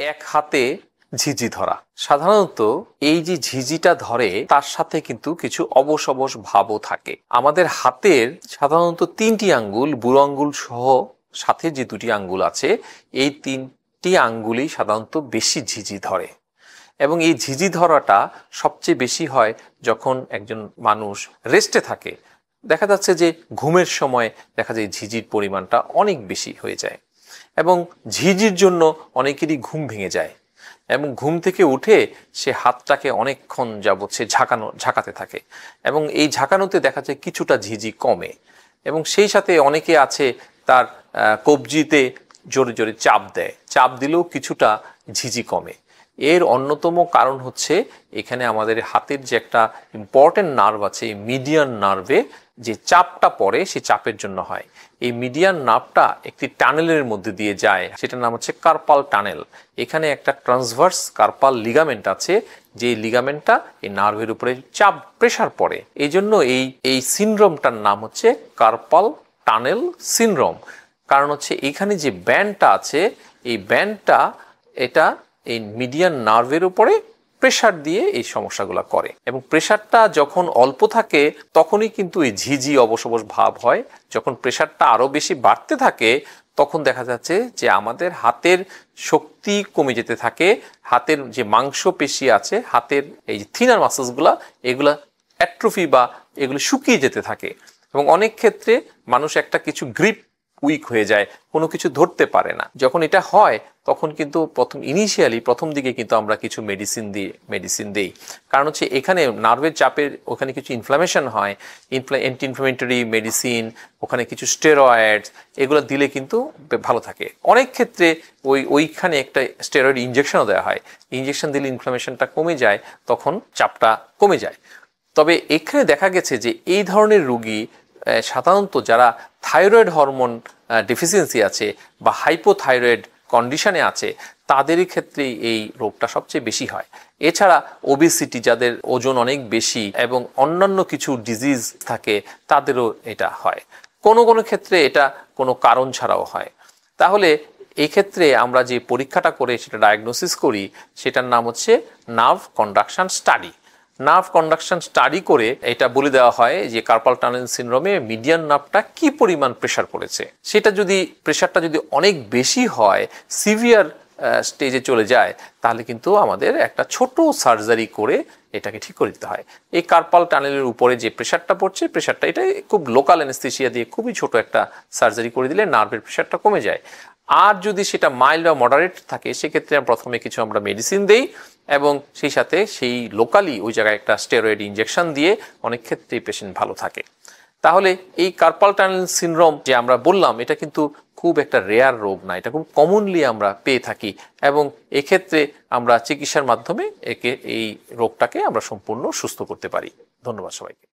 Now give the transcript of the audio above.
এক হাতে ঝিঝি ধরা। সাধারণত এই যে ঝিঝিটা ধরে তার সাথে কিন্তু কিছু অবশ অবশ ভাবও থাকে। আমাদের হাতের সাধারণত 3টি আঙ্গুল, বুড়ো আঙ্গুল সহ সাথে যে 2টি আঙ্গুল আছে, এই 3টি আঙ্গুলই সাধারণত বেশি ঝিঝি ধরে। এবং এই ঝিঝি ধরাটা সবচেয়ে বেশি হয় যখন একজন মানুষ রেস্টে থাকে। দেখা যাচ্ছে যে ঘুমের সময় দেখা যায় ঝিঝির পরিমাণটা অনেক বেশি হয়ে যায়, এবং ঝিঝির জন্য অনেকেরই ঘুম ভেঙে যায় এবং ঘুম থেকে উঠে সে হাতটাকে অনেকক্ষণ যাবৎ সে ঝাঁকাতে থাকে, এবং এই ঝাঁকানোতে দেখা যায় কিছুটা ঝিঝি কমে। এবং সেই সাথে অনেকে আছে তার কবজিতে জোরে জোরে চাপ দেয়, চাপ দিলেও কিছুটা ঝিঝি কমে। এর অন্যতম কারণ হচ্ছে এখানে আমাদের হাতের যে একটা ইম্পর্টেন্ট নার্ভ আছে, এই মিডিয়ান নার্ভে যে চাপটা পড়ে সে চাপের জন্য হয়। এই মিডিয়ান নার্ভটা একটি টানেলের মধ্যে দিয়ে যায়, সেটার নাম হচ্ছে কার্পাল টানেল। এখানে একটা ট্রান্সভার্স কার্পাল লিগামেন্ট আছে, যে লিগামেন্টটা এই নার্ভের উপরে চাপ প্রেসার পড়ে। এই জন্য এই সিনড্রোমটার নাম হচ্ছে কার্পাল টানেল সিনড্রোম। কারণ হচ্ছে এখানে যে ব্যান্ডটা আছে, এই ব্যান্ডটা এটা এই মিডিয়ান নার্ভের উপরে প্রেসার দিয়ে এই সমস্যাগুলো করে, এবং প্রেসারটা যখন অল্প থাকে তখনই কিন্তু এই ঝিঝি অবশ অবশ ভাব হয়। যখন প্রেসারটা আরো বেশি বাড়তে থাকে তখন দেখা যাচ্ছে যে আমাদের হাতের শক্তি কমে যেতে থাকে, হাতের যে মাংসপেশি আছে, হাতের এই যে থিনার মাসেলসগুলা, এগুলা অ্যাট্রোফি বা এগুলো শুকিয়ে যেতে থাকে, এবং অনেক ক্ষেত্রে মানুষ একটা কিছু গ্রিপ উইক হয়ে যায়, কোনো কিছু ধরতে পারে না। যখন এটা হয় তখন কিন্তু প্রথম দিকে কিন্তু আমরা কিছু মেডিসিন দিই। কারণ হচ্ছে এখানে নার্ভের চাপের ওখানে কিছু ইনফ্লামেশন হয়, অ্যান্টি ইনফ্লামেটরি মেডিসিন, ওখানে কিছু স্টেরয়েডস, এগুলো দিলে কিন্তু ভালো থাকে। অনেক ক্ষেত্রে ওইখানে একটা স্টেরয়েড ইনজেকশনও দেওয়া হয়, ইনজেকশন দিলে ইনফ্লামেশনটা কমে যায়, তখন চাপটা কমে যায়। তবে এখানে দেখা গেছে যে এই ধরনের রোগী সাধারণত যারা থাইরয়েড হরমোন ডেফিসিয়েন্সি আছে বা হাইপোথাইরয়েড কন্ডিশনে আছে, তাদেরই ক্ষেত্রে এই রোগটা সবচেয়ে বেশি হয়। এছাড়া ওবেসিটি, যাদের ওজন অনেক বেশি এবং অন্যান্য কিছু ডিজিজ থাকে, তাদেরও এটা হয়। কোনো কোনো ক্ষেত্রে এটা কোনো কারণ ছাড়াও হয়। তাহলে এই ক্ষেত্রে আমরা যে পরীক্ষাটা করে সেটা ডায়াগনোসিস করি, সেটার নাম হচ্ছে nerve conduction study. Nerve conduction study করে এটা বলে দেওয়া হয় যে কার্পাল টানেল সিনড্রোমে মিডিয়ান নার্ভটা কি পরিমাণ প্রেসার পড়েছে। সেটা যদি প্রেসারটা যদি অনেক বেশি হয়, সিভিয়ার স্টেজে চলে যায়, তাহলে কিন্তু আমাদের একটা ছোট সার্জারি করে এটাকে ঠিক করে দিতে হয়। এই কার্পাল টানেলের উপরে যে প্রেসারটা পড়ছে, প্রেসারটা এটা খুব লোকাল অ্যানেস্থেসিয়া দিয়ে খুবই ছোট একটা সার্জারি করে দিলে নার্ভের প্রেসারটা কমে যায়। আর যদি সেটা মাইল্ড বা মডারেট থাকে, সেক্ষেত্রে প্রথমে কিছু আমরা মেডিসিন দেই, এবং সেই সাথে সেই লোকালি ওই জায়গায় একটা স্টেরয়েড ইনজেকশন দিয়ে অনেক ক্ষেত্রেই পেশেন্ট ভালো থাকে। তাহলে এই কার্পাল টানেল সিনড্রোম যে আমরা বললাম, এটা কিন্তু খুব একটা রেয়ার রোগ না, এটা খুব কমনলি আমরা পেয়ে থাকি, এবং এক্ষেত্রে আমরা চিকিৎসার মাধ্যমে এই রোগটাকে আমরা সম্পূর্ণ সুস্থ করতে পারি। ধন্যবাদ সবাইকে।